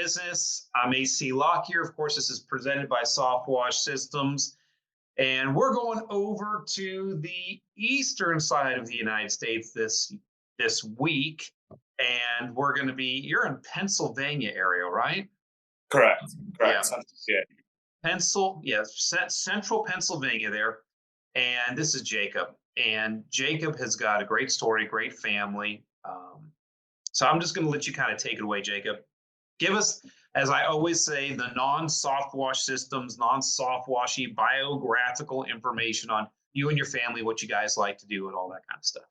Business. I'm AC Lockyer. Of course, this is presented by Softwash Systems. And we're going over to the eastern side of the United States this week. And we're going to be, you're in Pennsylvania area, right? Correct. Yeah. Yeah. Central Pennsylvania there. And this is Jacob. And Jacob has got a great story, great family. So I'm just going to let you kind of take it away, Jacob. Give us, as I always say, the non-softwash systems, non-softwashy biographical information on you and your family, what you guys like to do, and all that kind of stuff.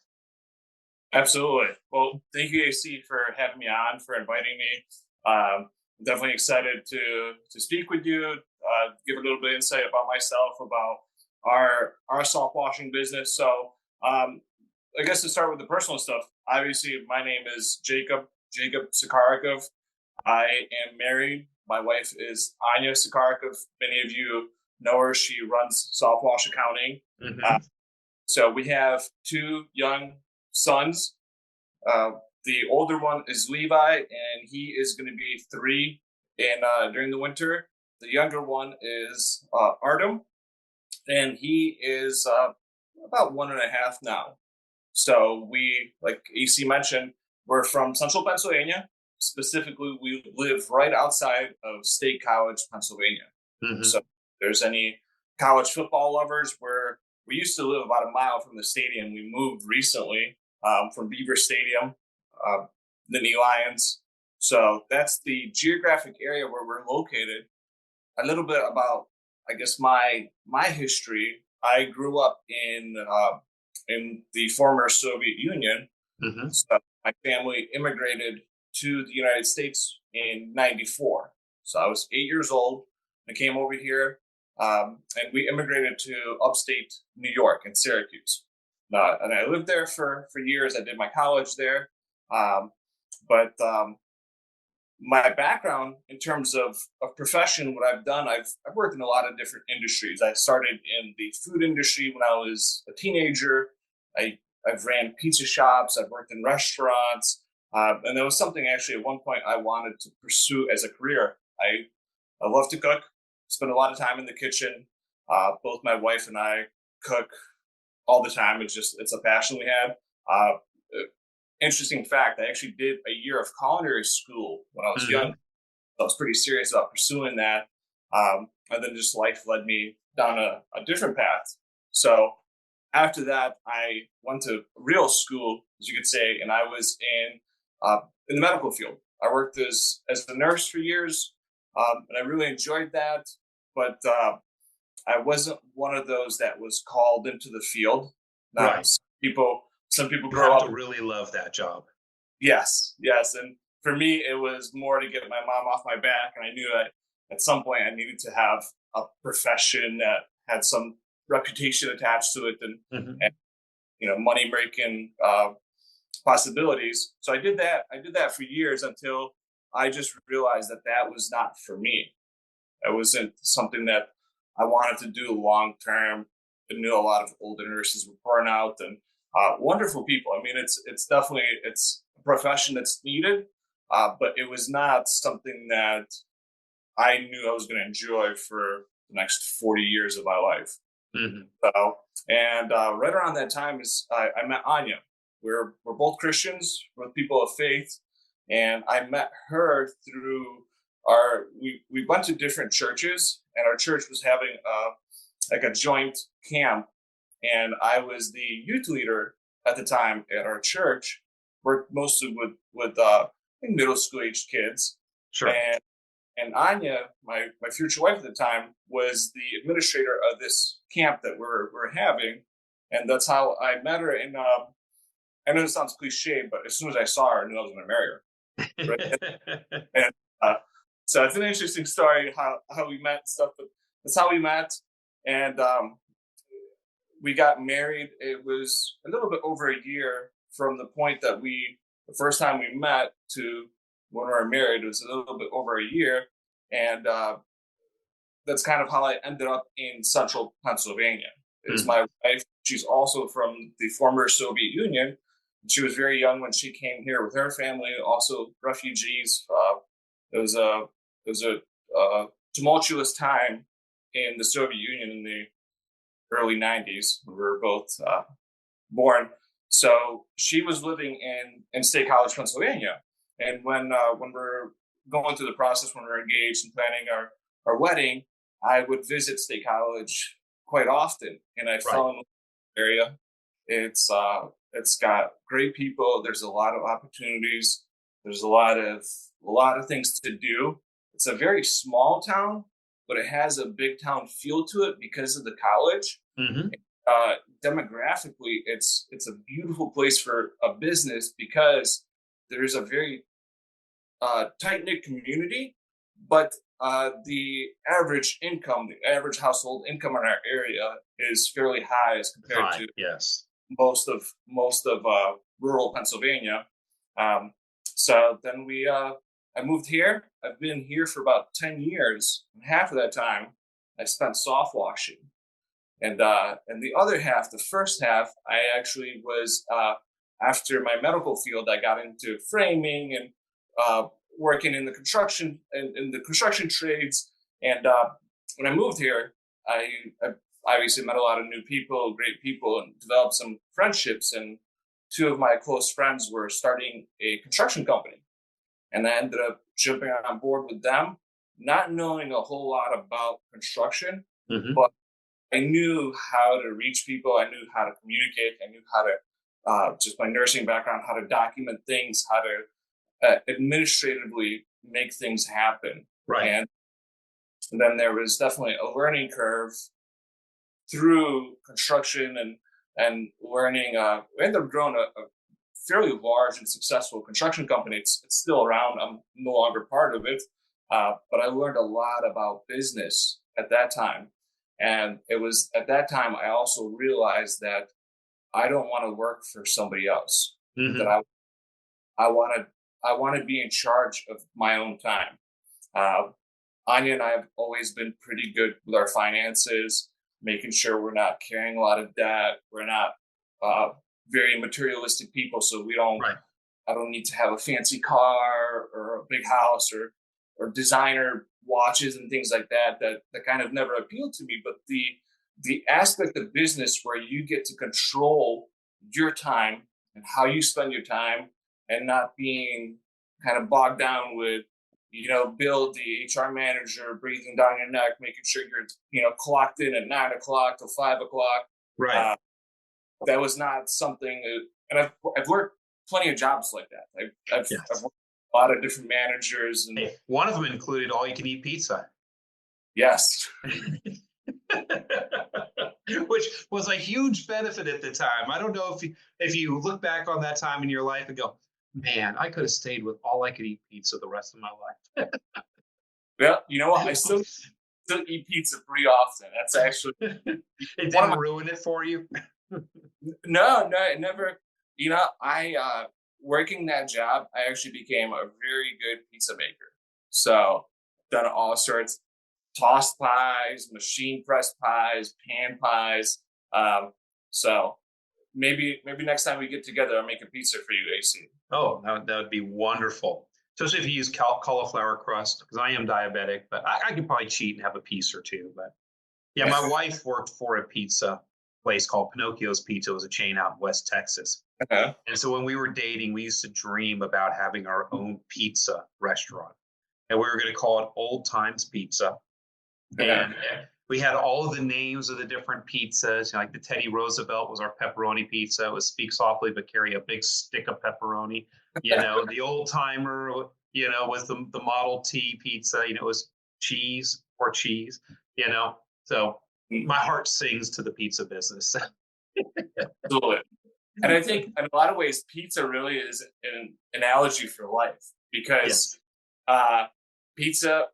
Absolutely. Well, thank you, AC, for having me on, for inviting me. I'm definitely excited to speak with you, give a little bit of insight about myself, about our soft washing business. So I guess to start with the personal stuff, obviously my name is Jacob Sukhorukov. I am married. My wife is Anya Sukhorukov. Many of you know her. She runs Softwash Accounting. Mm-hmm. So we have two young sons. The older one is Levi, and he is going to be 3 during the winter. The younger one is Artem, and he is about 1.5 now. So we, like AC mentioned, we're from Central Pennsylvania. Specifically, we live right outside of State College, Pennsylvania. Mm-hmm. So if there's any college football lovers, where we used to live about a mile from the stadium. We moved recently from Beaver Stadium, Nittany Lions. So that's the geographic area where we're located. A little bit about, I guess, my history. I grew up in the former Soviet Union. Mm-hmm. So my family immigrated to the United States in '94. So I was 8 years old. I came over here, and we immigrated to upstate New York in Syracuse. And I lived there for years. I did my college there. But my background in terms of profession, what I've done, I've worked in a lot of different industries. I started in the food industry when I was a teenager. I've ran pizza shops. I've worked in restaurants. And that was something actually at one point I wanted to pursue as a career. I love to cook, spend a lot of time in the kitchen. Both my wife and I cook all the time. It's a passion we have. Interesting fact, I actually did a year of culinary school when I was Mm-hmm. young. I was pretty serious about pursuing that. And then just life led me down a different path. So after that, I went to real school, as you could say, and I was in the medical field. I worked as a nurse for years, and I really enjoyed that. But I wasn't one of those that was called into the field. Right. Some people You grow have up. to really love that job. Yes. And for me, it was more to get my mom off my back, and I knew that at some point I needed to have a profession that had some reputation attached to it, and money making possibilities. So I did that. I did that for years until I just realized that was not for me. It wasn't something that I wanted to do long term. I knew a lot of older nurses were pouring out, and wonderful people. I mean, it's definitely a profession that's needed, but it was not something that I knew I was going to enjoy for the next 40 years of my life. Mm-hmm. So, and right around that time I met Anya. We're both Christians, we're people of faith, and I met her through we went to different churches, and our church was having a joint camp, and I was the youth leader at the time at our church. Worked mostly with I think middle school age kids. Sure. And Anya, my future wife at the time, was the administrator of this camp that we're having, and that's how I met her. And I know it sounds cliche, but as soon as I saw her, I knew I was going to marry her. Right? And so it's an interesting story how we met and stuff, but that's how we met. And we got married. It was a little bit over a year from the point that the first time we met to when we were married. It was a little bit over a year. And that's kind of how I ended up in Central Pennsylvania. Is my wife. She's also from the former Soviet Union. She was very young when she came here with her family, also refugees It was a tumultuous time in the Soviet Union in the early '90s. We were both born. So she was living in State College, Pennsylvania, and when we're going through the process, when we're engaged and planning our wedding, I would visit State College quite often, and I Right. fell in love with the area. It's got great people. There's a lot of opportunities. There's a lot of things to do. It's a very small town, but it has a big town feel to it because of the college. Hmm. Demographically, it's a beautiful place for a business because there's a very tight knit community, but the average household income in our area is fairly high as compared Hi. to Yes. most of rural Pennsylvania. Um, so then I moved here. I've been here for about 10 years, and half of that time I spent soft washing, and the other half, the first half, I actually was after my medical field. I got into framing and working in the construction trades. And when I moved here, I obviously met a lot of new people, great people, and developed some friendships. And two of my close friends were starting a construction company, and I ended up jumping on board with them, not knowing a whole lot about construction, Hmm. but I knew how to reach people. I knew how to communicate. I knew how to, just my nursing background, how to document things, how to administratively make things happen. Right. And then there was definitely a learning curve through construction and learning. We ended up growing a fairly large and successful construction company. It's still around. I'm no longer part of it, but I learned a lot about business at that time. And it was at that time I also realized that I don't want to work for somebody else. That Hmm. I want to I want to be in charge of my own time. Uh, Anya and I have always been pretty good with our finances, making sure we're not carrying a lot of debt. We're not uh, very materialistic people, so we don't. Right. I don't need to have a fancy car or a big house or designer watches and things like that. That kind of never appealed to me. But the aspect of business where you get to control your time and how you spend your time, and not being kind of bogged down with Bill, the HR manager, breathing down your neck, making sure you're clocked in at 9 o'clock to 5 o'clock. Right. Uh, that was not something, and I've worked plenty of jobs like that. I've Yes. worked with a lot of different managers, and Hey, one of them included all you can eat pizza. yes, Which was a huge benefit at the time. I don't know if you look back on that time in your life and go, man, I could have stayed with all I could eat pizza the rest of my life. well, you know what? I still eat pizza pretty often. That's actually It one of didn't my ruin it for you. no, it never. I working that job, I actually became a very good pizza maker. So done all sorts, tossed pies, machine pressed pies, pan pies. Um, so maybe next time we get together, I'll make a pizza for you, AC. Oh, that would be wonderful. Especially if you use cauliflower crust, because I am diabetic, but I could probably cheat and have a piece or two. But yeah, my wife worked for a pizza place called Pinocchio's Pizza. It was a chain out in West Texas. Okay. And so when we were dating, we used to dream about having our own pizza restaurant. And we were going to call it Old Times Pizza. Okay. And we had all of the names of the different pizzas. Like the Teddy Roosevelt was our pepperoni pizza. It was speak softly but carry a big stick of pepperoni. The old timer, was the Model T pizza. It was cheese or cheese. So my heart sings to the pizza business. Absolutely. And I think in a lot of ways, pizza really is an analogy for life because Yes. uh, pizza,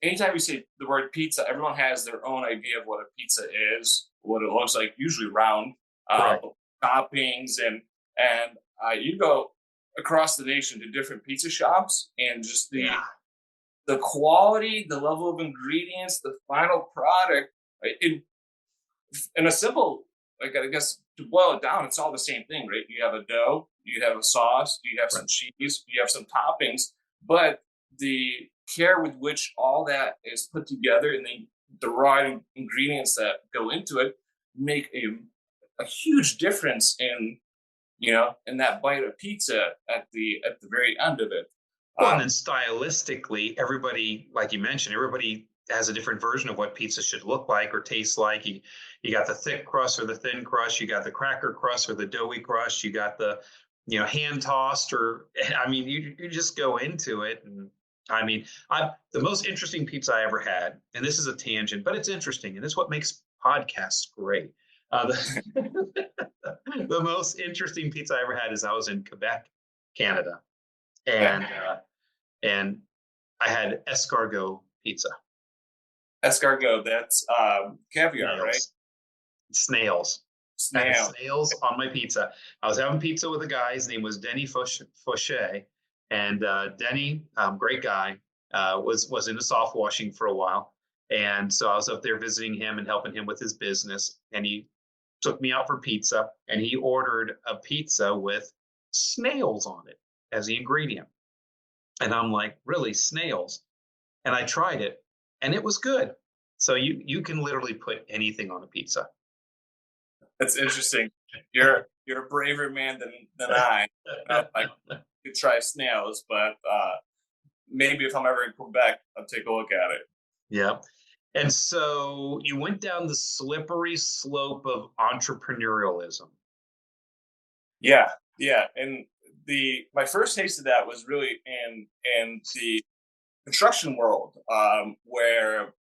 anytime you say the word pizza, everyone has their own idea of what a pizza is, what it looks like, usually round, Right. toppings, and you go across the nation to different pizza shops, and just Yeah. the quality, the level of ingredients, the final product, in a simple, like I guess to boil it down, it's all the same thing, right? You have a dough, you have a sauce, you have Right. some cheese, you have some toppings, but the care with which all that is put together and the right ingredients that go into it make a huge difference in, in that bite of pizza at the very end of it. Well, and then stylistically, everybody, like you mentioned, everybody has a different version of what pizza should look like or taste like. You got the thick crust or the thin crust, you got the cracker crust or the doughy crust, you got the, hand tossed, or I mean, you just go into it. And I mean, the most interesting pizza I ever had, and this is a tangent, but it's interesting, and it's what makes podcasts great. The most interesting pizza I ever had is I was in Quebec, Canada, and and I had escargot pizza. Escargot, that's caviar, right? Snails. I had Snail. snails on my pizza. I was having pizza with a guy. His name was Denny Fauché. And Denny, great guy, was into soft washing for a while. And so I was up there visiting him and helping him with his business. And he took me out for pizza, and he ordered a pizza with snails on it as the ingredient. And I'm like, really, snails? And I tried it, and it was good. So you can literally put anything on a pizza. That's interesting. You're a braver man than I. I could try snails, but maybe if I'm ever in Quebec, I'll take a look at it. Yeah. And so you went down the slippery slope of entrepreneurialism. Yeah, yeah. And my first taste of that was really in the construction world, where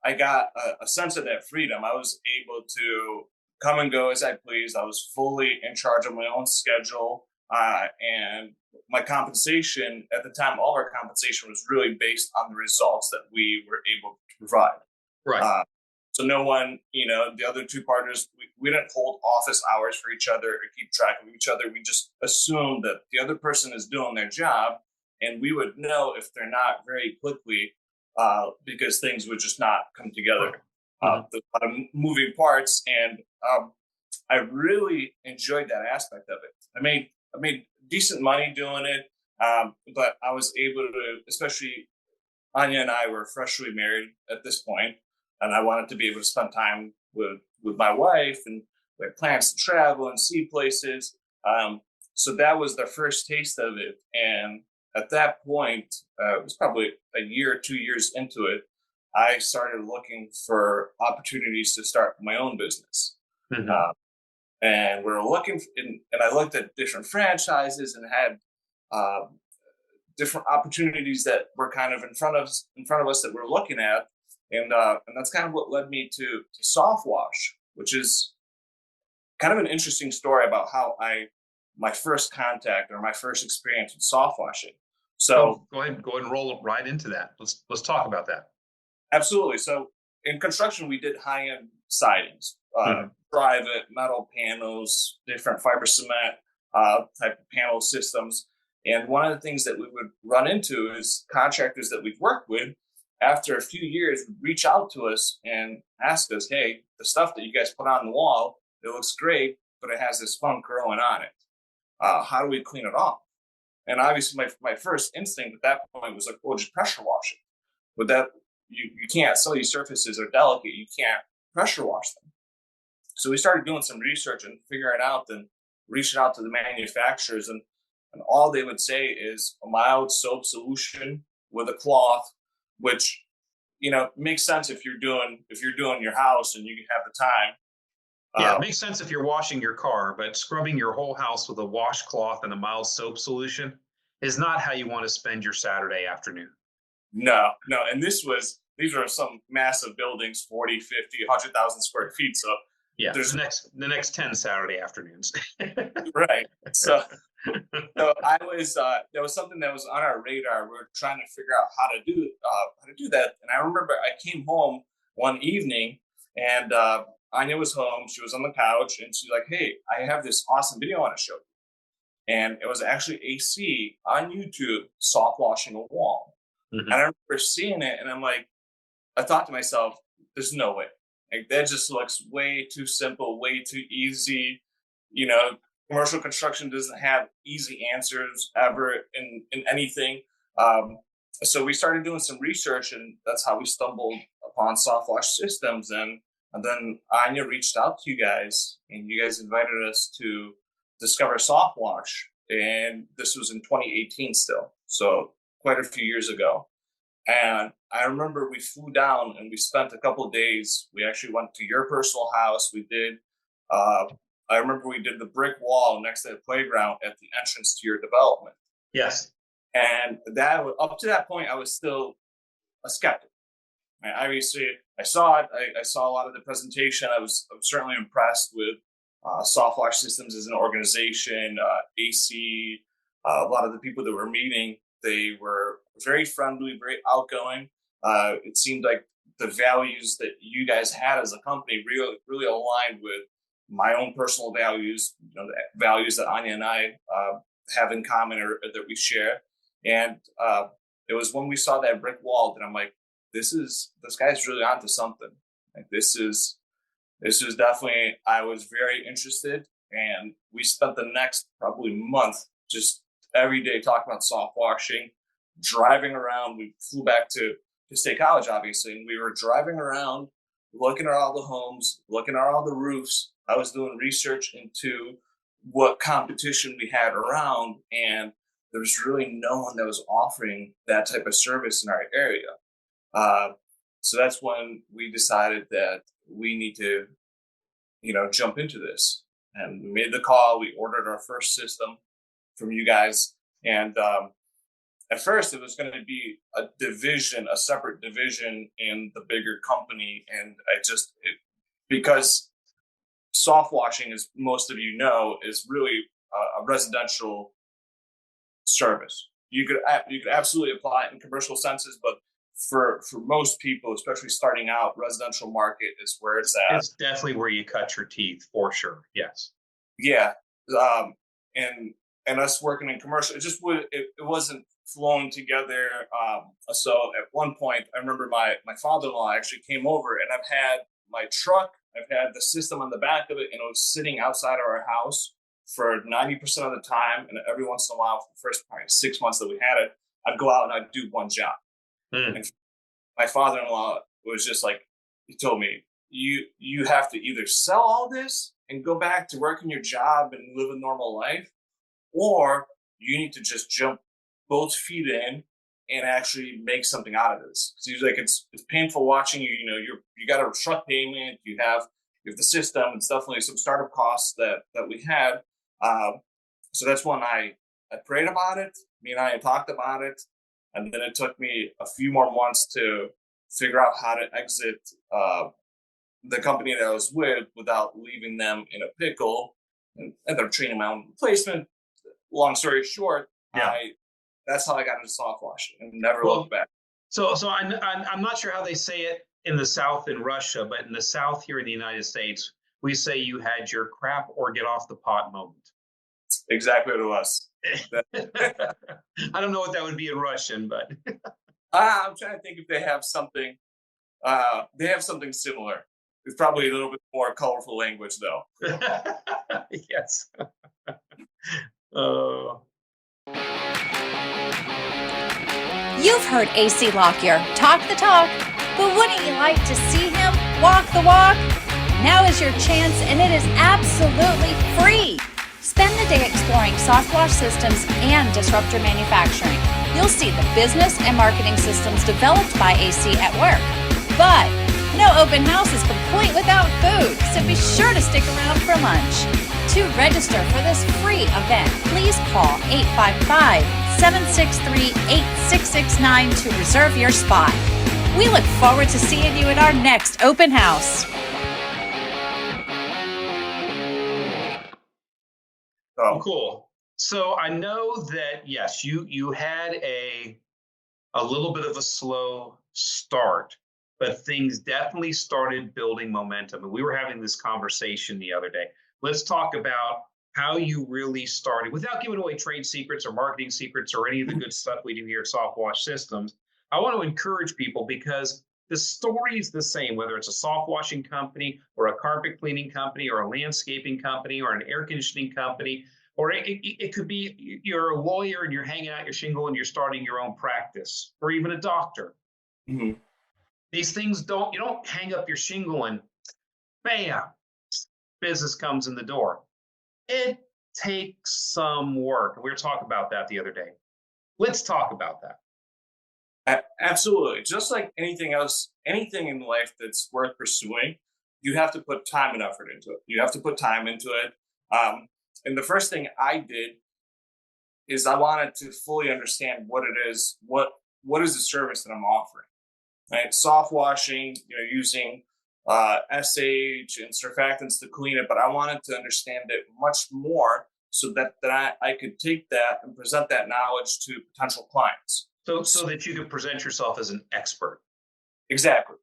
I got a sense of that freedom. I was able to come and go as I pleased. I was fully in charge of my own schedule, and my compensation at the time, all of our compensation was really based on the results that we were able to provide. Right. So no one, the other two partners, we didn't hold office hours for each other or keep track of each other. We just assumed that the other person is doing their job, and we would know if they're not very quickly, because things would just not come together. There's a lot of moving parts, and I really enjoyed that aspect of it. I made decent money doing it, but I was able to, especially Anya and I were freshly married at this point, and I wanted to be able to spend time with my wife, and we had plans to travel and see places. So that was the first taste of it, and at that point, it was probably a year or 2 years into it, I started looking for opportunities to start my own business. Mm-hmm. And we were looking, and I looked at different franchises and had different opportunities that were kind of in front of us that we're looking at, and that's kind of what led me to Softwash, which is kind of an interesting story about how my first contact or my first experience with soft washing. So go ahead and roll right into that. Let's talk about that. Absolutely. So in construction, we did high-end sidings, private metal panels, different fiber cement type of panel systems. And one of the things that we would run into is contractors that we've worked with, after a few years, would reach out to us and ask us, hey, the stuff that you guys put on the wall, it looks great, but it has this funk growing on it. How do we clean it off? And obviously my first instinct at that point was like, well, just pressure wash it. But that you can't, some of these surfaces are delicate, you can't pressure wash them. So we started doing some research and figuring out and reaching out to the manufacturers, and all they would say is a mild soap solution with a cloth, which makes sense if you're doing your house and you have the time. Yeah, it makes sense if you're washing your car, but scrubbing your whole house with a washcloth and a mild soap solution is not how you want to spend your Saturday afternoon. No. And these were some massive buildings, 40, 50, 100,000 square feet. So yeah, there's the next 10 Saturday afternoons. Right. So I was, that was something that was on our radar. We were trying to figure out how to do that. And I remember I came home one evening, and Anya was home. She was on the couch, and she's like, hey, I have this awesome video I want to show you. And it was actually AC on YouTube, soft washing a wall. Mm-hmm. And I remember seeing it, and I'm like, I thought to myself, there's no way. Like, that just looks way too simple, way too easy. Commercial construction doesn't have easy answers ever in anything. Um, so we started doing some research, and that's how we stumbled upon soft wash systems. And then Anya reached out to you guys, and you guys invited us to discover soft wash. And this was in 2018 still, so quite a few years ago. And I remember we flew down and we spent a couple of days. We actually went to your personal house. We did. Uh, I remember we did the brick wall next to the playground at the entrance to your development. Yes. And that up to that point, I was still a skeptic. And obviously, I saw it. I saw a lot of the presentation. I was certainly impressed with soft wash systems as an organization, AC. A lot of the people that were meeting, they were very friendly, very outgoing. It seemed like the values that you guys had as a company really aligned with my own personal values, you know, the values that Anya and I have in common or that we share. And it was when we saw that brick wall that I'm like, this guy's really onto something. Like this is definitely, I was very interested, and we spent the next probably month just every day talking about soft washing, driving around. We flew back to State College, obviously, and we were driving around, looking at all the homes, looking at all the roofs. I was doing research into what competition we had around, and there was really no one that was offering that type of service in our area. So that's when we decided that we need to, you know, jump into this. And we made the call. We ordered our first system from you guys. And at first, it was going to be a separate division in the bigger company. And because soft washing, as most of you know, is really a residential service. You could absolutely apply it in commercial senses, but for most people, especially starting out, residential market is where it's at. It's definitely where you cut your teeth, for sure. Yes. Yeah, and us working in commercial, it wasn't flowing together. So at one point, I remember my father-in-law actually came over, and I've had my truck, I've had the system on the back of it, and it was sitting outside of our house for 90% of the time. And every once in a while, for the first probably 6 months that we had it, I'd go out and I'd do one job. And my father-in-law was just like, he told me, you have to either sell all this and go back to working your job and live a normal life, or you need to just jump both feet in and actually make something out of this. Because he was like, it's painful watching you. You know, you got a truck payment, you have the system. It's definitely some startup costs that we had. So that's when I prayed about it. Me and I talked about it. And then it took me a few more months to figure out how to exit the company that I was with without leaving them in a pickle, and end up training my own replacement. Long story short, Yeah. That's how I got into soft washing and never looked back. So I'm not sure how they say it in the South in Russia, but in the South here in the United States, we say you had your crap or get off the pot moment. Exactly what it was. I don't know what that would be in Russian, but I'm trying to think if they have something. They have something similar. It's probably a little bit more colorful language, though. Yes. You've heard AC Lockyer talk the talk, but wouldn't you like to see him walk the walk? Now is your chance, and it is absolutely free. Spend the day exploring soft wash systems and disruptor manufacturing. You'll see the business and marketing systems developed by AC at work. But no open house is complete without food, so be sure to stick around for lunch. To register for this free event, please call 855-763-8669 to reserve your spot. We look forward to seeing you at our next open house. Oh, cool. So I know that, yes, you had a little bit of a slow start, but things definitely started building momentum. And we were having this conversation the other day. Let's talk about how you really started, without giving away trade secrets or marketing secrets or any of the good stuff we do here at Soft Wash Systems. I want to encourage people, because the story is the same, whether it's a soft washing company or a carpet cleaning company or a landscaping company or an air conditioning company. Or it could be you're a lawyer and you're hanging out your shingle and you're starting your own practice, or even a doctor. Mm-hmm. These things you don't hang up your shingle and bam, business comes in the door. It takes some work. We were talking about that the other day. Let's talk about that. Absolutely. Just like anything else, anything in life that's worth pursuing, you have to put time and effort into it. You have to put time into it. And the first thing I did is I wanted to fully understand what it is, what is the service that I'm offering. Right? Soft washing, using SH and surfactants to clean it, but I wanted to understand it much more so that I could take that and present that knowledge to potential clients. So that you could present yourself as an expert. Exactly.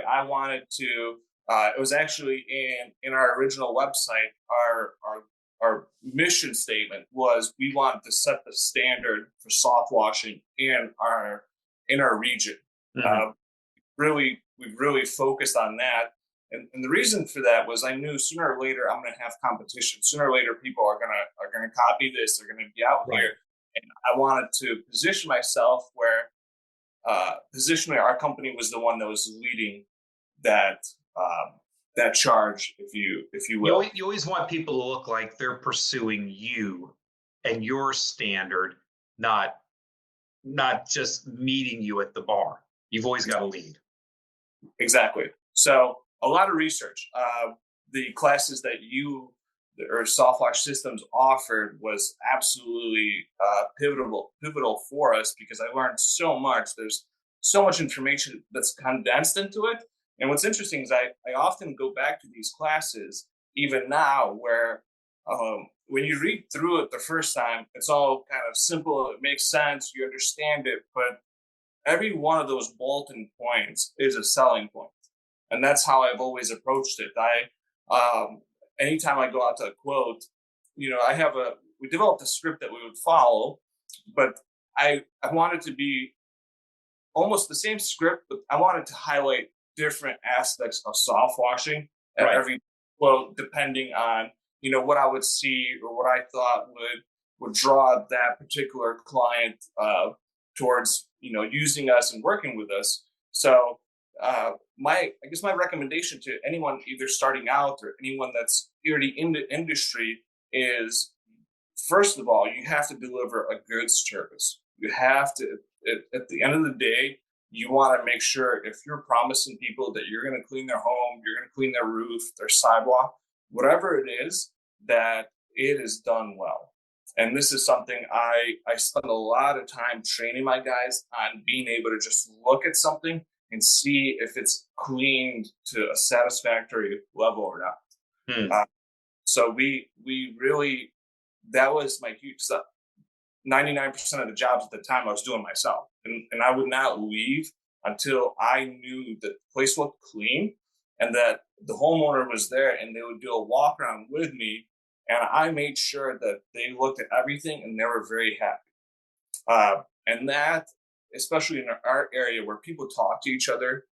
I wanted to. It was actually in our original website. Our mission statement was we wanted to set the standard for soft washing in our region. Mm-hmm. We really focused on that, and the reason for that was I knew sooner or later I'm going to have competition. Sooner or later, people are going to copy this. They're going to be out here. And I wanted to position myself where positionally our company was the one that was leading that charge, if you will. You always want people to look like they're pursuing you and your standard, not just meeting you at the bar. You've always got to lead. Exactly. So a lot of research. The classes that Softwash Systems offered was absolutely pivotal for us because I learned so much. There's so much information that's condensed into it. And what's interesting is I often go back to these classes, even now, where when you read through it the first time, it's all kind of simple. It makes sense. You understand it. But every one of those bulletin points is a selling point. And that's how I've always approached it. Anytime I go out to a quote, we developed a script that we would follow, but I wanted to be almost the same script, but I wanted to highlight different aspects of soft washing at every quote, depending on, what I would see or what I thought would draw that particular client towards, using us and working with us. So my recommendation to anyone either starting out or anyone that's already in the industry is, first of all, you have to deliver a good service. You have to, at the end of the day, you want to make sure if you're promising people that you're going to clean their home, you're going to clean their roof, their sidewalk, whatever it is, that it is done well. And this is something I spend a lot of time training my guys on, being able to just look at something and see if it's cleaned to a satisfactory level or not. So we really, that was my huge stuff. 99% of the jobs at the time I was doing myself. And I would not leave until I knew that the place looked clean and that the homeowner was there, and they would do a walk around with me. And I made sure that they looked at everything and they were very happy. And that, especially in our area where people talk to each other,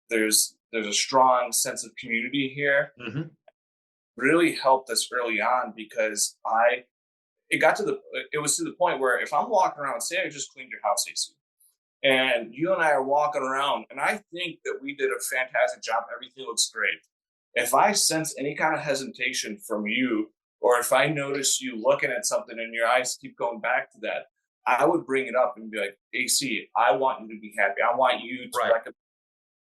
there's a strong sense of community here. Mm-hmm. Really helped us early on because it was to the point where if I'm walking around, say I just cleaned your house, AC, and you and I are walking around, and I think that we did a fantastic job, everything looks great. If I sense any kind of hesitation from you, or if I notice you looking at something and your eyes keep going back to that, I would bring it up and be like, AC, I want you to be happy. I want you to recommend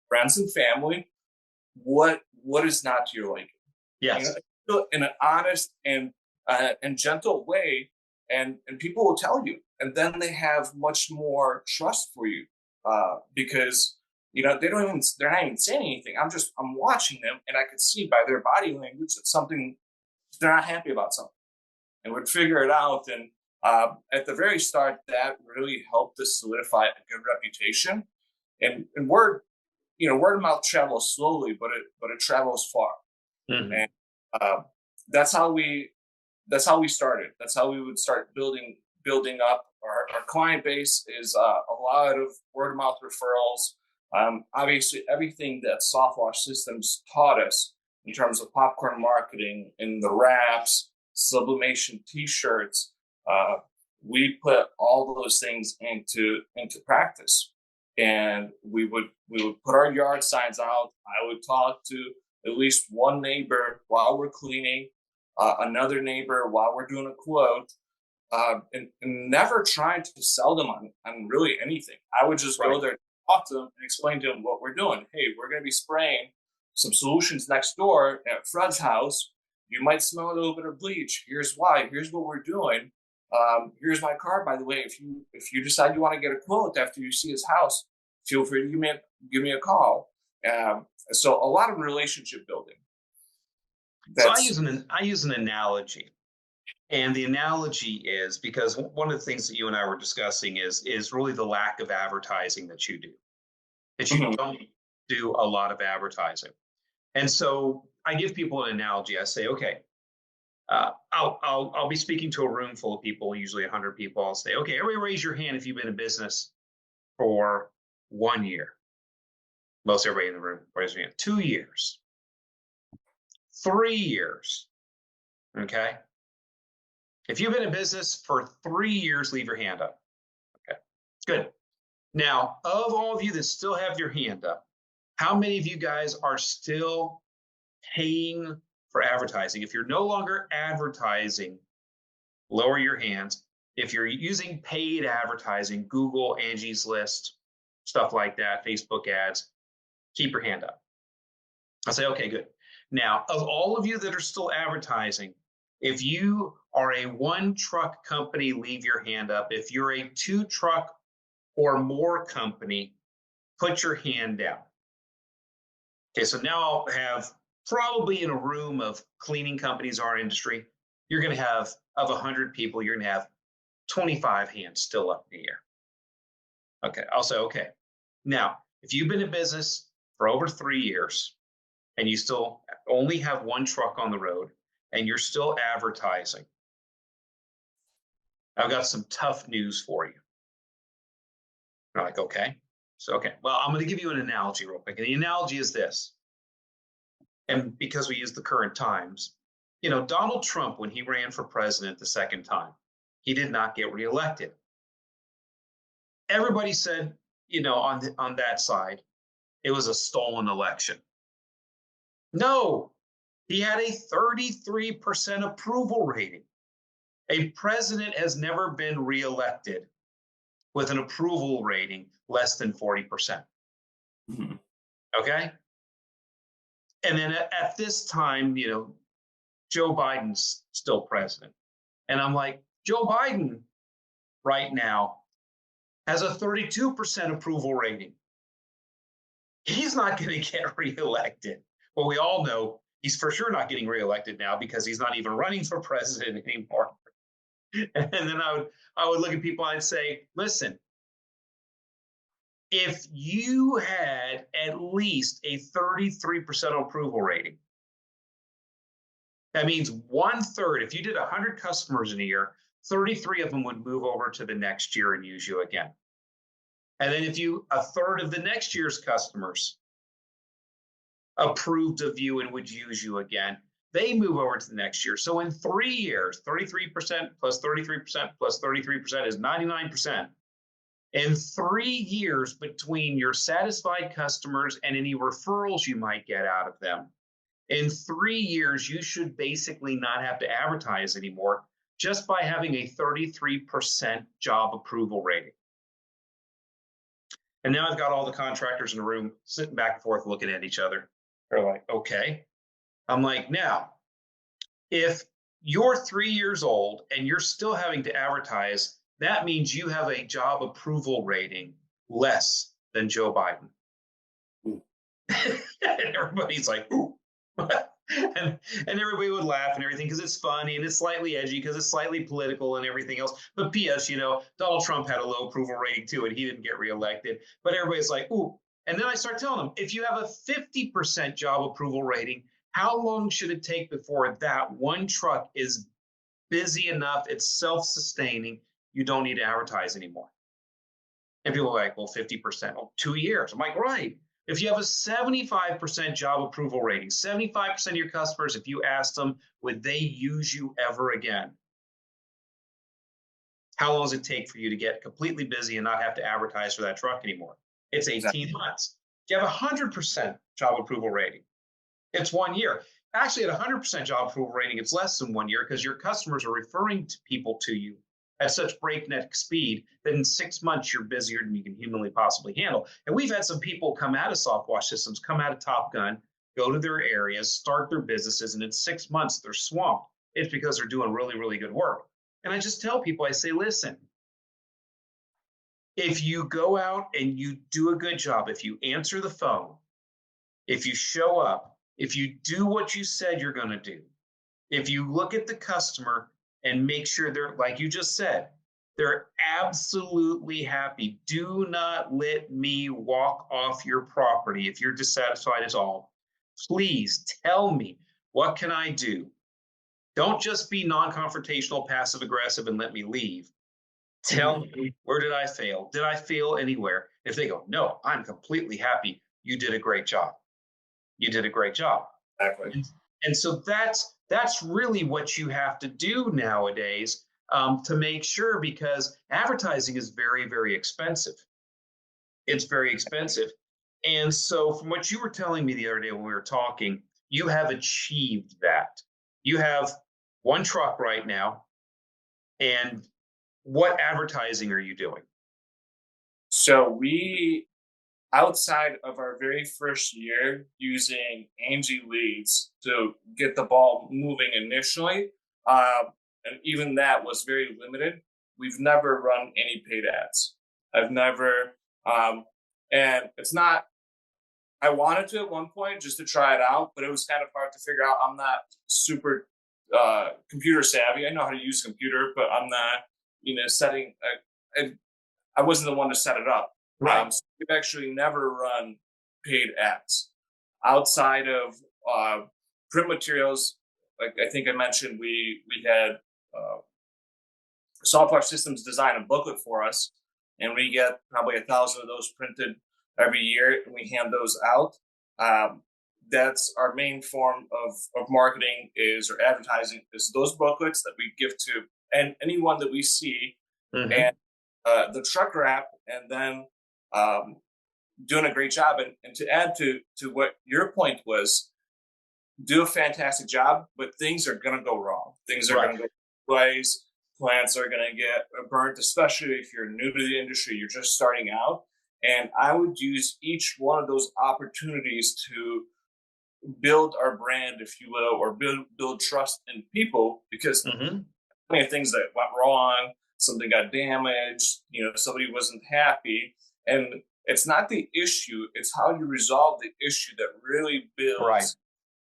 friends and family what is not to your liking. Yes. In an honest and gentle way, and people will tell you, and then they have much more trust for you because they're not even saying anything. I'm watching them, and I could see by their body language that something, they're not happy about something, and would figure it out. And at the very start, that really helped us solidify a good reputation. And word of mouth travels slowly, but it travels far. Mm-hmm. And that's how we started. That's how we would start building up our client base. Is a lot of word of mouth referrals. Obviously, everything that Softwash Systems taught us in terms of popcorn marketing and the wraps sublimation T-shirts. We put all those things into practice, and we would put our yard signs out. I would talk to at least one neighbor while we're cleaning, another neighbor while we're doing a quote, and never trying to sell them on really anything. I would just go there, talk to them, and explain to them what we're doing. Hey, we're going to be spraying some solutions next door at Fred's house. You might smell a little bit of bleach. Here's why. Here's what we're doing. Here's my card, by the way. If you decide you want to get a quote after you see his house, feel free to give me a call. So a lot of relationship building. So I use an analogy, and the analogy is because one of the things that you and I were discussing is really the lack of advertising that you do. That you don't do a lot of advertising, and so I give people an analogy. I say, okay. I'll be speaking to a room full of people, usually 100 people. I'll say, okay, everybody raise your hand if you've been in business for 1 year. Most everybody in the room raise their hand. 2 years. 3 years. Okay. If you've been in business for 3 years, leave your hand up. Okay. Good. Now, of all of you that still have your hand up, how many of you guys are still paying for advertising? If you're no longer advertising, lower your hands. If you're using paid advertising, Google, Angie's List, stuff like that, Facebook ads, keep your hand up. I say, okay, good. Now, of all of you that are still advertising, if you are a 1-truck company, leave your hand up. If you're a 2-truck or more company, put your hand down. Okay, so now I'll have probably in a room of cleaning companies, our industry, you're going to have, of 100 people, you're going to have 25 hands still up in the air. Okay, I'll say, okay. Now, if you've been in business for over 3 years and you still only have 1 truck on the road and you're still advertising, I've got some tough news for you. You're like, okay. So, okay, well, I'm going to give you an analogy real quick. And the analogy is this. And because we use the current times, Donald Trump, when he ran for president the second time, he did not get reelected. Everybody said, on that side, it was a stolen election. No, he had a 33% approval rating. A president has never been reelected with an approval rating less than 40%. Mm-hmm. Okay? And then at this time, Joe Biden's still president. And I'm like, Joe Biden right now has a 32% approval rating. He's not going to get reelected. Well, we all know he's for sure not getting reelected now because he's not even running for president anymore. And then I would look at people and I'd say, listen, if you had at least a 33% approval rating, that means 1/3. If you did 100 customers in a year, 33 of them would move over to the next year and use you again. And then if a third of the next year's customers approved of you and would use you again, they move over to the next year. So in 3 years, 33% plus 33% plus 33% is 99%. In 3 years between your satisfied customers and any referrals you might get out of them, in 3 years, you should basically not have to advertise anymore just by having a 33% job approval rating. And now I've got all the contractors in the room sitting back and forth looking at each other. They're like, okay. I'm like, now, if you're 3 years old and you're still having to advertise, that means you have a job approval rating less than Joe Biden. And everybody's like, ooh. and everybody would laugh and everything because it's funny and it's slightly edgy because it's slightly political and everything else. But P.S., Donald Trump had a low approval rating too, and he didn't get reelected. But everybody's like, ooh. And then I start telling them, if you have a 50% job approval rating, how long should it take before that 1 truck is busy enough, it's self-sustaining, you don't need to advertise anymore? And people are like, well, 50%, 2 years. I'm like, right. If you have a 75% job approval rating, 75% of your customers, if you ask them, would they use you ever again? How long does it take for you to get completely busy and not have to advertise for that truck anymore? It's 18 months. If you have a 100% job approval rating, it's 1 year. Actually, at 100% job approval rating, it's less than 1 year because your customers are referring people to you at such breakneck speed that in 6 months you're busier than you can humanly possibly handle. And we've had some people come out of Softwash Systems, come out of Top Gun, go to their areas, start their businesses, and in 6 months they're swamped. It's because they're doing really, really good work. And I just tell people, I say, listen, if you go out and you do a good job, if you answer the phone, if you show up, if you do what you said you're going to do, if you look at the customer and make sure they're, like you just said, they're absolutely happy. Do not let me walk off your property if you're dissatisfied at all. Please tell me, what can I do? Don't just be non-confrontational, passive-aggressive, and let me leave. Tell me, where did I fail? Did I fail anywhere? If they go, no, I'm completely happy, you did a great job. You did a great job. Exactly. And so that's really what you have to do nowadays to make sure, because advertising is very, very expensive. It's very expensive. And so from what you were telling me the other day when we were talking, you have achieved that. You have one truck right now. And what advertising are you doing? So we, outside of our very first year using Angie leads to get the ball moving initially, and even that was very limited, we've never run any paid ads. I've never, and it's not, I wanted to at one point just to try it out, but it was kind of hard to figure out. I'm not super computer savvy. I know how to use a computer, but I'm not, setting, I wasn't the one to set it up. Right. So we've actually never run paid ads outside of print materials. Like I think I mentioned, we had Software Systems design a booklet for us, and we get probably 1,000 of those printed every year, and we hand those out. That's our main form of marketing or advertising, is those booklets that we give to anyone that we see, and the truck wrap, and then doing a great job. And to add to what your point was, do a fantastic job, but things are going to go wrong. Things are going to go ways. Plants are going to get burnt, especially if you're new to the industry, you're just starting out. And I would use each one of those opportunities to build our brand, if you will, or build trust in people, because many things that went wrong, something got damaged, somebody wasn't happy. And it's not the issue, it's how you resolve the issue that really builds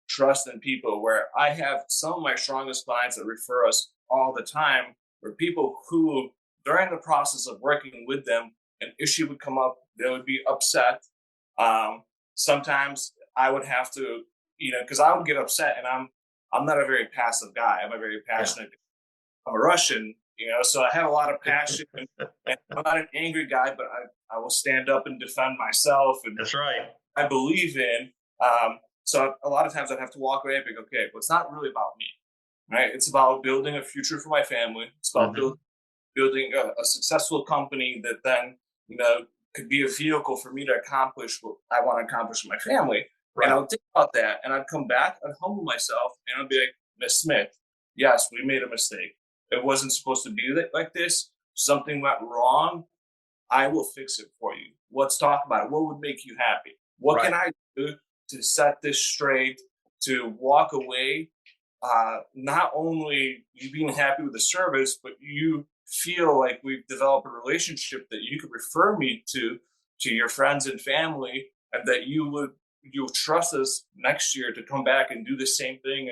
trust in people. Where I have some of my strongest clients that refer us all the time, were people who, during the process of working with them, an issue would come up, they would be upset. Sometimes I would have to, because I would get upset, and I'm not a very passive guy. I'm a very passionate. I'm a Russian, so I have a lot of passion. And I'm not an angry guy, but I will stand up and defend myself. And that's right. I believe in. So a lot of times I'd have to walk away and be, okay, well, it's not really about me, right? It's about building a future for my family. It's about building a successful company that then, could be a vehicle for me to accomplish what I want to accomplish with my family. Right. And I'll think about that, and I'd come back, I'd humble myself, and I'd be like, Miss Smith, yes, we made a mistake. It wasn't supposed to be like this. Something went wrong. I will fix it for you. Let's talk about it. What would make you happy? What can I do to set this straight, to walk away, not only you being happy with the service, but you feel like we've developed a relationship that you could refer me to your friends and family, and that you'll trust us next year to come back and do the same thing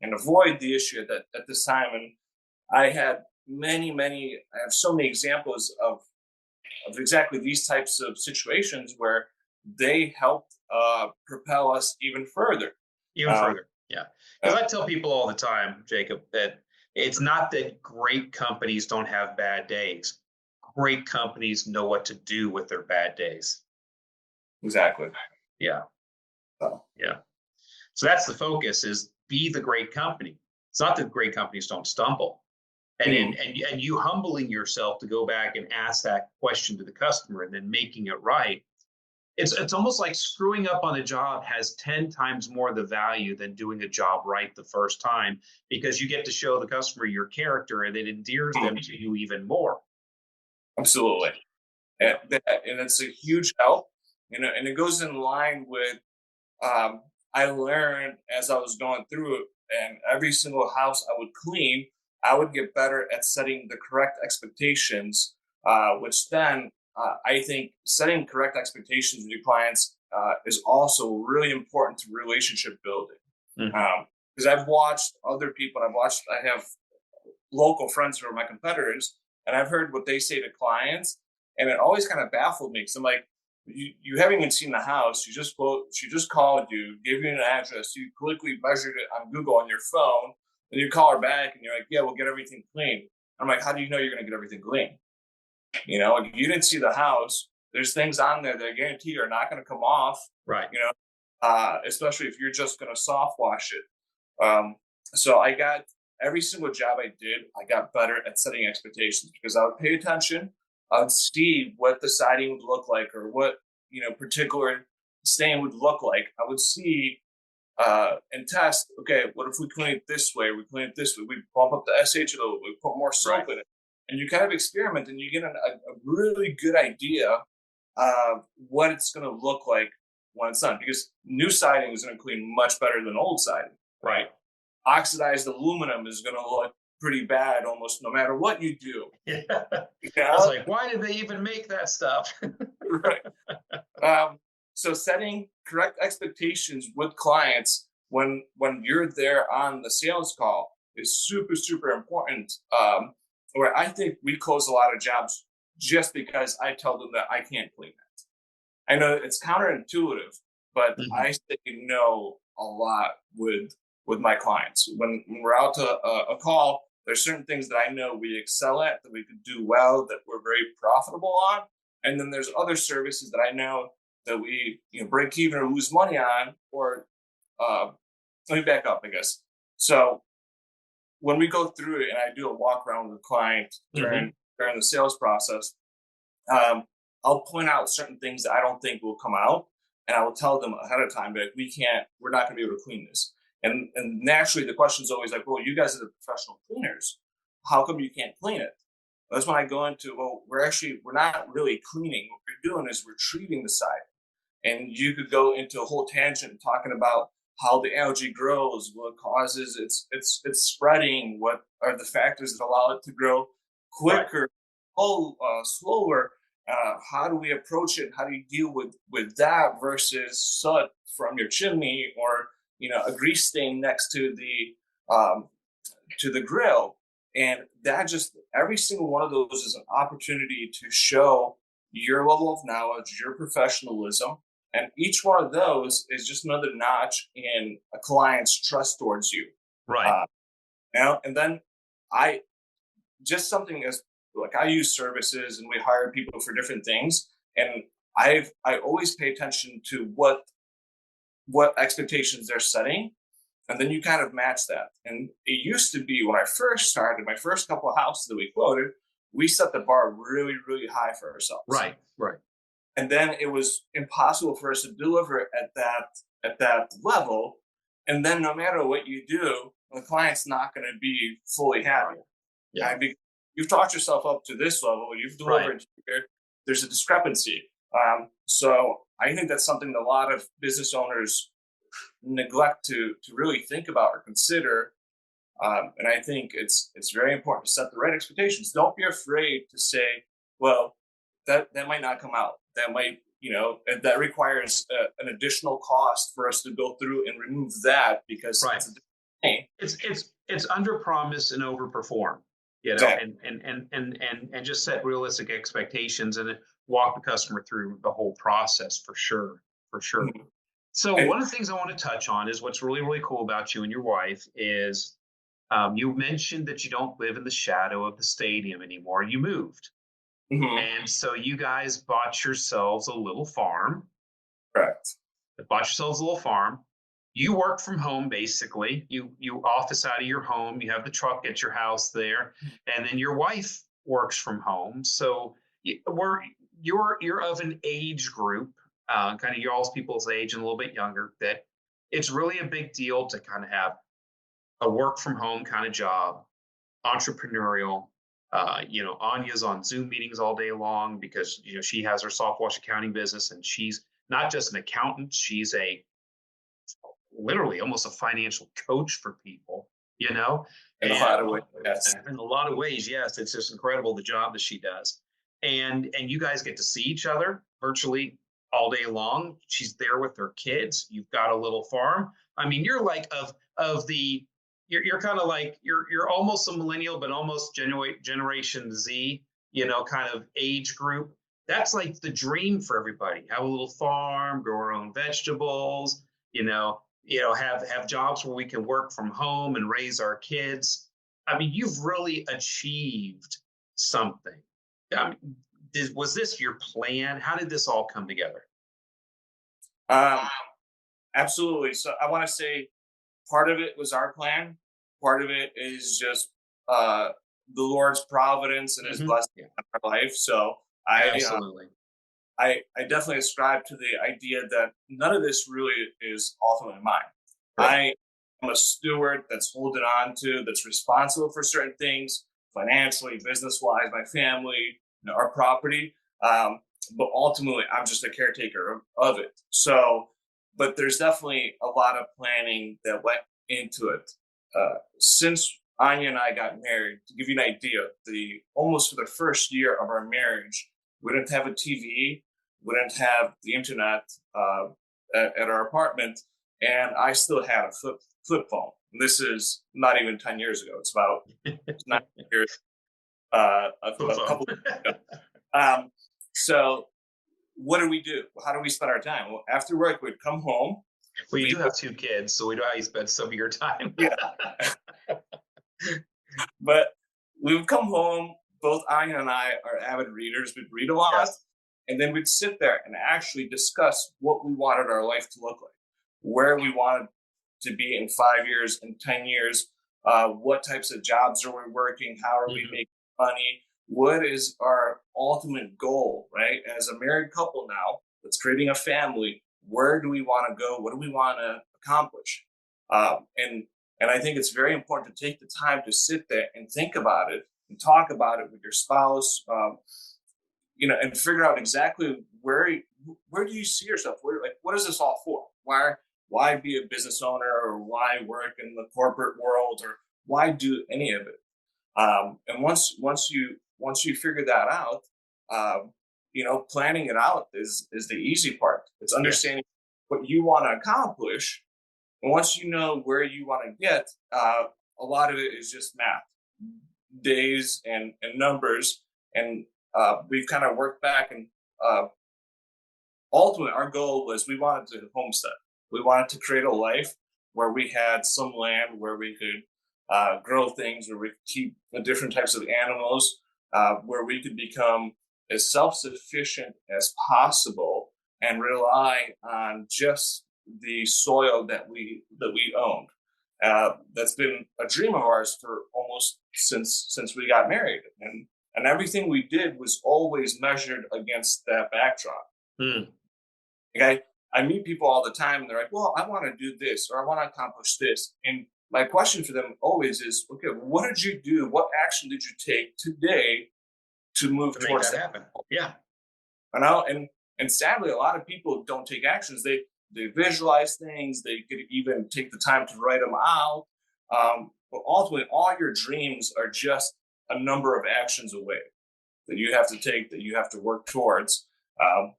and avoid the issue at this time. And I had I have so many examples of exactly these types of situations where they helped propel us even further. Yeah. Because I tell people all the time, Jacob, that it's not that great companies don't have bad days. Great companies know what to do with their bad days. Exactly. Yeah. So, Yeah. So that's the focus, is be the great company. It's not that great companies don't stumble. mhm. And you humbling yourself to go back and ask that question to the customer and then making it right. It's almost like screwing up on a job has 10 times more the value than doing a job right the first time, because you get to show the customer your character and it endears them to you even more. Absolutely. And it's a huge help, and it goes in line with um, I learned as I was going through it, and every single house I would clean, I would get better at setting the correct expectations, which then I think setting correct expectations with your clients is also really important to relationship building. Mhm. Because I've watched other people, I have local friends who are my competitors, and I've heard what they say to clients, and it always kind of baffled me because I'm like, you haven't even seen the house. She just called you, gave you an address, you quickly measured it on Google on your phone, and you call her back and you're like, yeah, we'll get everything clean. I'm like, how do you know you're gonna get everything clean? Like, you didn't see the house. There's things on there that I guarantee are not gonna come off, Right. especially if you're just gonna soft wash it. So I got every single job I did, I got better at setting expectations because I would pay attention. I would see what the siding would look like, or what particular stain would look like. I would see and test. Okay, what if we clean it this way? We clean it this way. We bump up the SH a little bit. We put more soap Right. in it, and you kind of experiment, and you get a really good idea of what it's going to look like when it's done. Because new siding is going to clean much better than old siding. Right. Oxidized aluminum is going to look pretty bad almost no matter what you do. Yeah. You I was know? like, why did they even make that stuff? Right. So setting correct expectations with clients when you're there on the sales call is super, super important. Where I think we close a lot of jobs just because I tell them that I can't clean it. I know it's counterintuitive, but Mhm. I say no a lot with my clients. When we're out to a call, there's certain things that I know we excel at, that we could do well, that we're very profitable on, and then there's other services that I know that we break even or lose money on. Or let me back up, I guess. So when we go through it and I do a walk around with a client Mhm. during the sales process, um, I'll point out certain things that I don't think will come out, and I will tell them ahead of time that we're not going to be able to clean this. And naturally, the question is always like, well, you guys are the professional cleaners. How come you can't clean it? That's when I go into, well, we're not really cleaning. What we're doing is we're treating the side. And you could go into a whole tangent talking about how the algae grows, what causes its spreading, what are the factors that allow it to grow Right. quicker, slower. How do we approach it? How do you deal with that versus soot from your chimney, or a grease stain next to the grill? And that, just every single one of those is an opportunity to show your level of knowledge, your professionalism, and each one of those is just another notch in a client's trust towards you. Right. Uh, and then I just something as like, I use services and we hire people for different things, and I always pay attention to what expectations they're setting, and then you kind of match that. And it used to be, when I first started, my first couple of houses that we quoted, we set the bar really, really high for ourselves. Right. Right. And then it was impossible for us to deliver at that level. And then no matter what you do, the client's not going to be fully happy. Yeah. I mean, you've taught yourself up to this level, you've delivered Right. here, there's a discrepancy. So I think that's something that a lot of business owners neglect to really think about or consider. And I think it's very important to set the right expectations. Don't be afraid to say, well, that might not come out. That might, that requires an additional cost for us to go through and remove that, because Right. it's a different thing. It's under promise and over perform, Exactly. and just set realistic expectations and walk the customer through the whole process, for sure. For sure. Mhm. So And one of the things I want to touch on is what's really, really cool about you and your wife is, you mentioned that you don't live in the shadow of the stadium anymore. You moved. mhm, And so you guys bought yourselves a little farm. correct. bought yourselves a little farm. You work from home basically. You office out of your home. You have the truck at your house there, and then your wife works from home. So we're you're of an age group, kind of y'all's people's age and a little bit younger. That it's really a big deal to kind of have a work from home kind of job, entrepreneurial. Anya's on Zoom meetings all day long because she has her softwash accounting business, and she's not just an accountant; she's a literally almost a financial coach for people. In a lot of ways, yes. In a lot of ways, yes, it's just incredible the job that she does, and you guys get to see each other virtually all day long. She's there with her kids. You've got a little farm. I mean, you're like of the you're kind of like you're almost a millennial, but almost Generation Z, kind of age group. That's like the dream for everybody. Have a little farm, grow our own vegetables, have jobs where we can work from home and raise our kids. I mean, you've really achieved something. I mean, was this your plan? How did this all come together? Absolutely. So I want to say part of it was our plan. Part of it is just the Lord's providence and His blessing on our life. So Absolutely. I definitely ascribe to the idea that none of this really is ultimately mine. Right. I am a steward that's holding on to, that's responsible for certain things, financially, business-wise, my family, our property. But ultimately, I'm just a caretaker of it. So, but there's definitely a lot of planning that went into it. Since Anya and I got married, to give you an idea, almost for the first year of our marriage, we didn't have a TV, we didn't have the internet at our apartment, and I still had a flip phone. And this is not even 10 years ago. It's about 9 years, a couple of years ago. So what do we do? How do we spend our time? Well, after work, we'd come home. Well, you do have 2 kids, so we know how you spend some of your time. Yeah. But we would come home. Both Anya and I are avid readers. We'd read a lot. Yes. And then we'd sit there and actually discuss what we wanted our life to look like, where we wanted to be in 5 years, in 10 years, what types of jobs are we working, how are we making money, what is our ultimate goal, right? As a married couple now that's creating a family, where do we want to go? What do we want to accomplish? And I think it's very important to take the time to sit there and think about it and talk about it with your spouse, and figure out exactly where do you see yourself? What is this all for? Why be a business owner, or why work in the corporate world, or why do any of it? And once you figure that out, planning it out is the easy part. It's understanding what you want to accomplish. And once you know where you want to get, a lot of it is just math, days and numbers. And we've kind of worked back, and ultimately our goal was we wanted to homestead. We wanted to create a life where we had some land where we could grow things, where we could keep different types of animals, where we could become as self-sufficient as possible and rely on just the soil that we owned. That's been a dream of ours for almost since we got married, and everything we did was always measured against that backdrop. Okay, I meet people all the time, and they're like, "Well, I want to do this, or I want to accomplish this," and my question for them always is, "Okay, what did you do? What action did you take today to move towards that happen?" Yeah, and sadly, a lot of people don't take actions. They visualize things. They could even take the time to write them out. But ultimately, all your dreams are just a number of actions away that you have to take, that you have to work towards.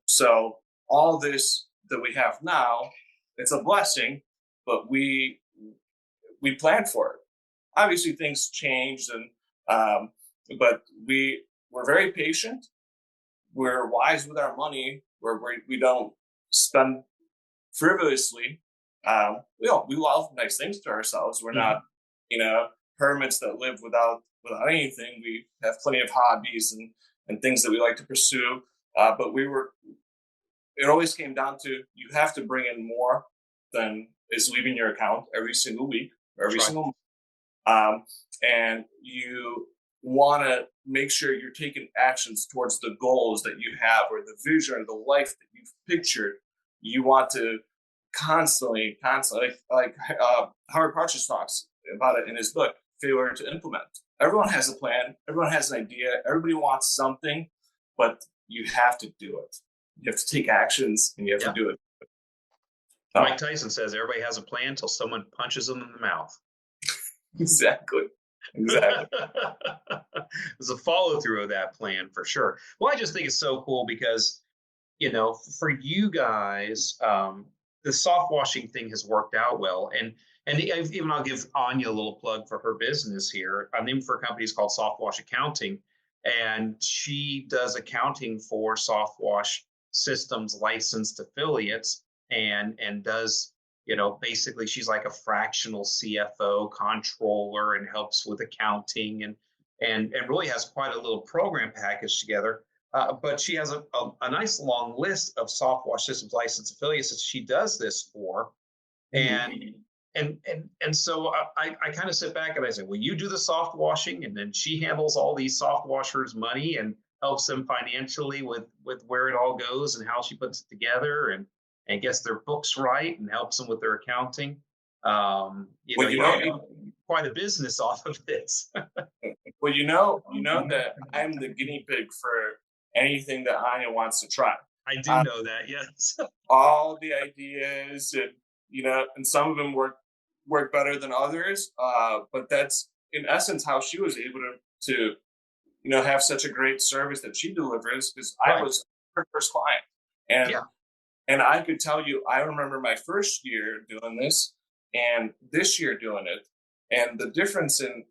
So all this that we have now, it's a blessing, but we planned for it. Obviously, things changed, but we're very patient. We're wise with our money. We don't spend frivolously. We love nice things to ourselves. We're not, hermits that live without anything. We have plenty of hobbies and things that we like to pursue. But it always came down to you have to bring in more than is leaving your account every single week or every single month. And you want to make sure you're taking actions towards the goals that you have or the vision or the life that you've pictured. You want to constantly, like Howard Partridge talks about it in his book, Failure to Implement. Everyone has a plan. Everyone has an idea. Everybody wants something, but you have to do it. You have to take actions and you have to do it. Mike Tyson says everybody has a plan until someone punches them in the mouth. Exactly. There's a follow through of that plan for sure. Well, I just think it's so cool because, for you guys, the soft washing thing has worked out well. And even I'll give Anya a little plug for her business here. I'm named for a company called Soft Wash Accounting, and she does accounting for soft wash systems licensed affiliates and does, basically she's like a fractional CFO controller and helps with accounting and really has quite a little program package together. But she has a nice long list of soft wash systems licensed affiliates that she does this for. And so I kind of sit back and I say, well, you do the soft washing, and then she handles all these soft washers' money and helps them financially with where it all goes and how she puts it together and gets their books right and helps them with their accounting. Quite a business off of this. Well, you know that I'm the guinea pig for anything that Anya wants to try. I do know that, yes. All the ideas, and some of them work better than others. But that's in essence how she was able to have such a great service that she delivers, because I was her first client. And I could tell you, I remember my first year doing this and this year doing it. And the difference in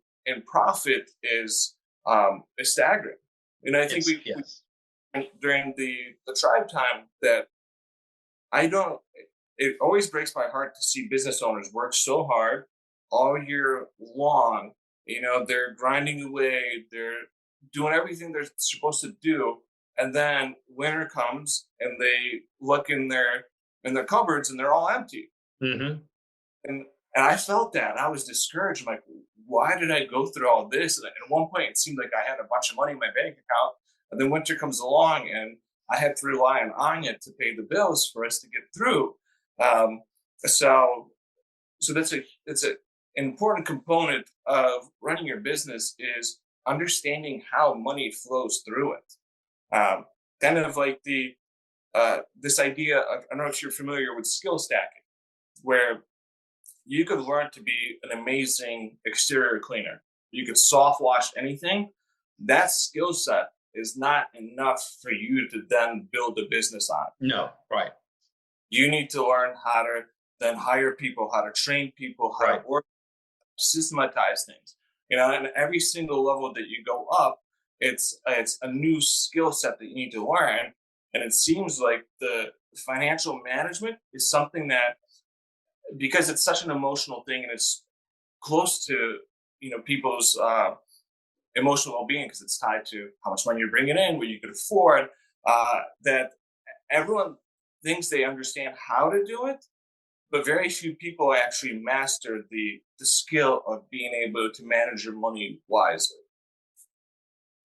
profit is staggering. And I think we during the tribe time that it always breaks my heart to see business owners work so hard all year long. They're grinding away, they're doing everything they're supposed to do. And then winter comes and they look in their cupboards and they're all empty. Mm-hmm. And I felt that. I was discouraged. I'm like, why did I go through all this? And at one point, it seemed like I had a bunch of money in my bank account. And then winter comes along and I had to rely on Anya to pay the bills for us to get through. So that's an important component of running your business is understanding how money flows through it. Kind of like this idea of, I don't know if you're familiar with skill stacking, where you could learn to be an amazing exterior cleaner. You could soft wash anything. That skill set is not enough for you to then build a business on. No, right. You need to learn how to then hire people, how to train people, how to work, systematize things. And every single level that you go up, it's a new skill set that you need to learn. And it seems like the financial management is something that, because it's such an emotional thing and it's close to people's emotional well-being, because it's tied to how much money you're bringing in, what you could afford, that everyone thinks they understand how to do it, but very few people actually master the skill of being able to manage your money wisely.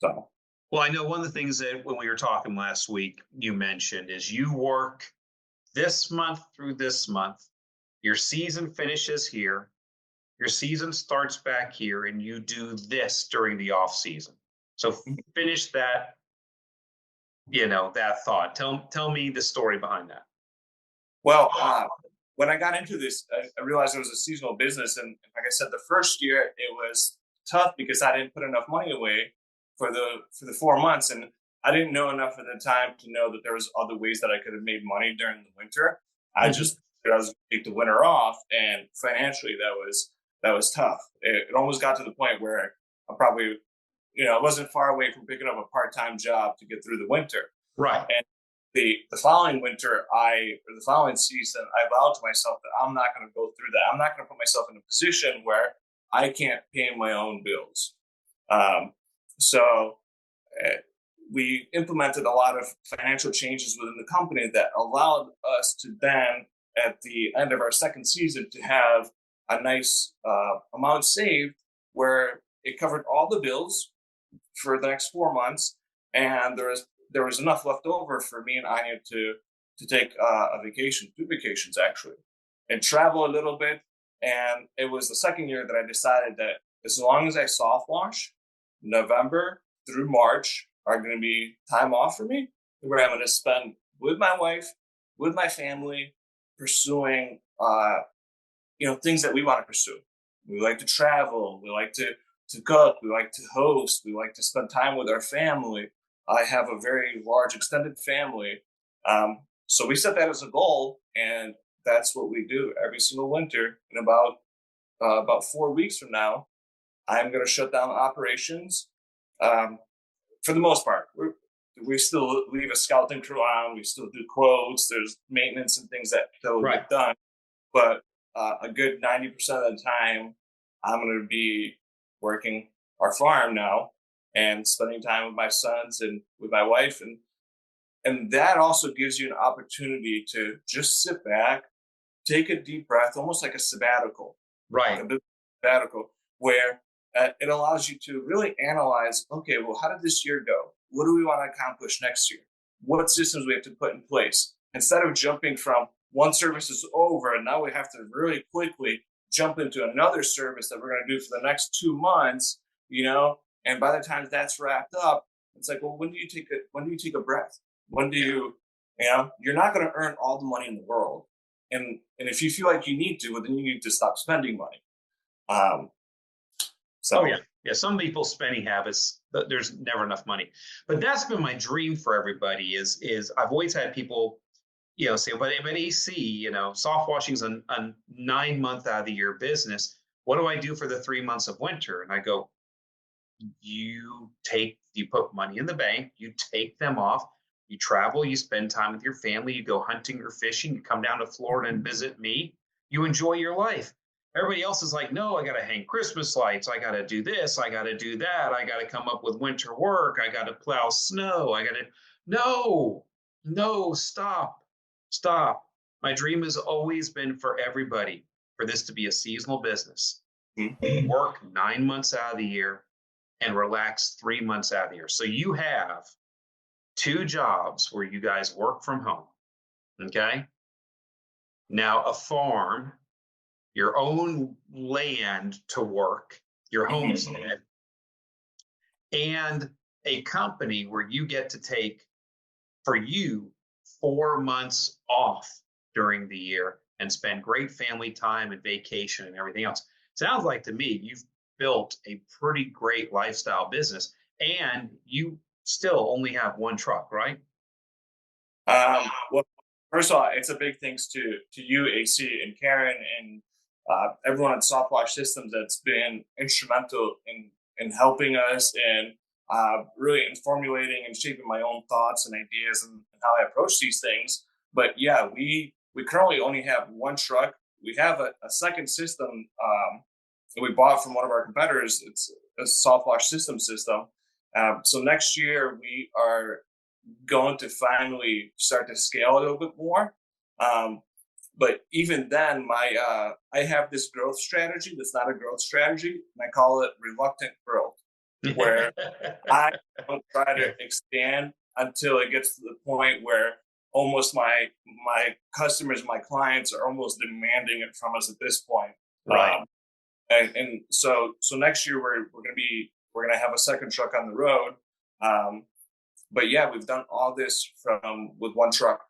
So, well, I know one of the things that when we were talking last week, you mentioned is you work this month through this month. Your season finishes here. Your season starts back here, and you do this during the off season. So finish that, that thought. Tell me the story behind that. Well, when I got into this, I realized it was a seasonal business. And like I said, the first year it was tough because I didn't put enough money away for the 4 months. And I didn't know enough at the time to know that there was other ways that I could have made money during the winter. I was going to take the winter off, and financially that was tough. It almost got to the point where I probably, I wasn't far away from picking up a part-time job to get through the winter. Right. And the following winter, the following season, I vowed to myself that I'm not going to go through that. I'm not going to put myself in a position where I can't pay my own bills. So we implemented a lot of financial changes within the company that allowed us to then, at the end of our second season, to have a nice amount saved where it covered all the bills for the next 4 months, and there was enough left over for me and Anya to take a vacation, 2 vacations actually, and travel a little bit. And it was the second year that I decided that as long as I soft wash, November through March are going to be time off for me, where I'm going to spend with my wife, with my family, pursuing things that we want to pursue. We like to travel, we like to cook, we like to host, we like to spend time with our family. I have a very large extended family. So we set that as a goal, and that's what we do every single winter. In about 4 weeks from now, I'm going to shut down operations. For the most part, we still leave a scouting crew on. We still do quotes. There's maintenance and things that will get done. But a good 90% of the time, I'm going to be working our farm now and spending time with my sons and with my wife. And that also gives you an opportunity to just sit back, take a deep breath, almost like a sabbatical. Right. Like a big sabbatical, where it allows you to really analyze, okay, well, how did this year go? What do we want to accomplish next year? What systems we have to put in place? Instead of jumping from one service is over and now we have to really quickly jump into another service that we're going to do for the next 2 months, and by the time that's wrapped up, it's like, well, when do you take a breath? When do you're not going to earn all the money in the world. And if you feel like you need to, well, then you need to stop spending money. Yeah. Some people's spending habits, there's never enough money. But that's been my dream for everybody. Is I've always had people, say, but AC, soft washing's a 9-month out of the year business. What do I do for the 3 months of winter? And I go, you put money in the bank, you take them off, you travel, you spend time with your family, you go hunting or fishing, you come down to Florida and visit me, you enjoy your life. Everybody else is like, no, I got to hang Christmas lights. I got to do this. I got to do that. I got to come up with winter work. I got to plow snow. No, stop. My dream has always been for everybody, for this to be a seasonal business. Mm-hmm. Work 9 months out of the year and relax 3 months out of the year. So you have 2 jobs where you guys work from home. Okay. Now a farm, your own land to work, your homestead, and a company where you get to take, for you, 4 months off during the year and spend great family time and vacation and everything else. Sounds like to me you've built a pretty great lifestyle business, and you still only have 1 truck, right? Well, first of all, it's a big thanks to you, AC, and Karen, and everyone at Softwash Systems that's been instrumental in helping us and really in formulating and shaping my own thoughts and ideas and how I approach these things. But yeah, we currently only have 1 truck. We have a second system that we bought from one of our competitors. It's a Softwash system. So next year we are going to finally start to scale a little bit more. But even then, I have this growth strategy that's not a growth strategy, and I call it reluctant growth, where I don't try to expand until it gets to the point where almost my customers, my clients are almost demanding it from us at this point. Right. And so next year we're gonna have a second truck on the road. But yeah, we've done all this with 1 truck.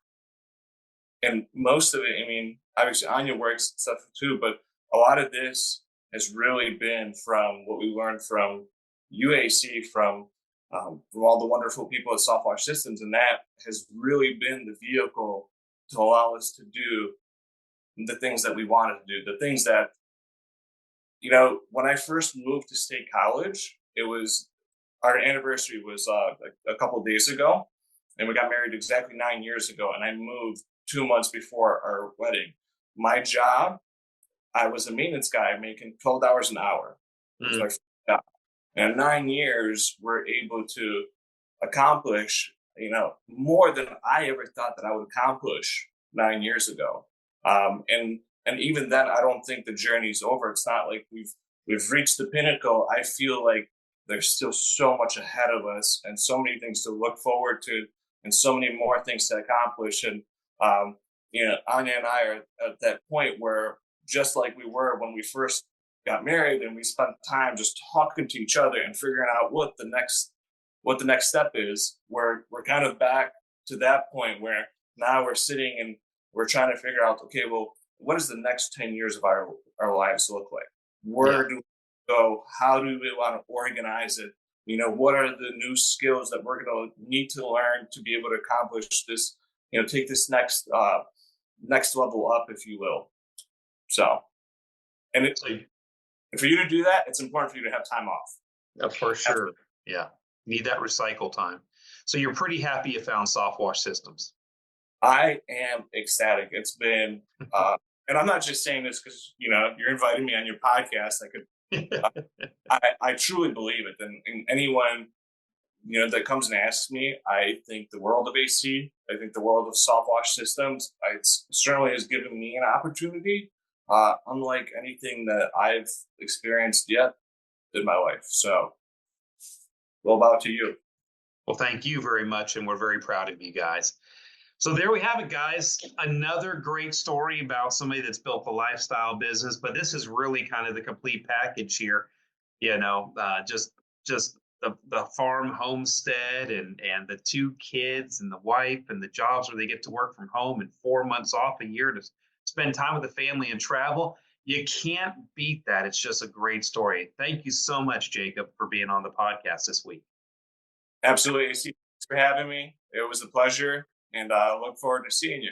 And most of it, I mean, obviously Anya works and stuff too, but a lot of this has really been from what we learned from UAC, from all the wonderful people at Softwash Systems, and that has really been the vehicle to allow us to do the things that we wanted to do, the things that, when I first moved to State College, our anniversary was a couple of days ago, and we got married exactly 9 years ago, and I moved 2 months before our wedding. My job, I was a maintenance guy making $12 an hour. It was my first job. And in 9 years, we're able to accomplish, more than I ever thought that I would accomplish 9 years ago. And even then, I don't think the journey's over. It's not like we've reached the pinnacle. I feel like there's still so much ahead of us, and so many things to look forward to, and so many more things to accomplish. And Anya and I are at that point where, just like we were when we first got married, and we spent time just talking to each other and figuring out what the next step is. We're kind of back to that point where now we're sitting and we're trying to figure out, okay, well, what does the next 10 years of our lives look like? Where do we go? How do we want to organize it? What are the new skills that we're going to need to learn to be able to accomplish this, take this next level up, if you will. So, and for you to do that, it's important for you to have time off. For sure. Yeah. Need that recycle time. So you're pretty happy you found Softwash Systems. I am ecstatic. It's been, and I'm not just saying this because, you're inviting me on your podcast. I truly believe it. And anyone, that comes and asks me, I think the world of AC, I think the world of Softwash Systems, it certainly has given me an opportunity, unlike anything that I've experienced yet in my life. So, well, about to you. Well, thank you very much. And we're very proud of you guys. So there we have it, guys. Another great story about somebody that's built a lifestyle business, but this is really kind of the complete package here. Just the farm homestead and the 2 kids and the wife and the jobs where they get to work from home and 4 months off a year to spend time with the family and travel. You can't beat that. It's just a great story. Thank you so much, Jacob, for being on the podcast this week. Absolutely. Thanks for having me. It was a pleasure. And I look forward to seeing you.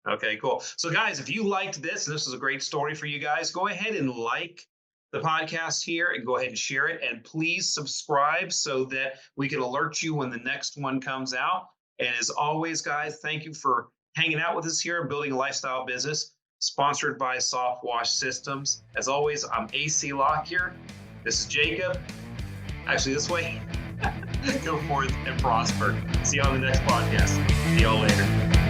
Okay, cool. So guys, if you liked this is a great story for you guys, go ahead and like the podcast here and go ahead and share it. And please subscribe so that we can alert you when the next one comes out. And as always, guys, thank you for hanging out with us here and Building a Lifestyle Business, sponsored by Softwash Systems. As always, I'm AC Lockyer. This is Jacob. Actually, this way. Go forth and prosper. See you on the next podcast. See y'all later.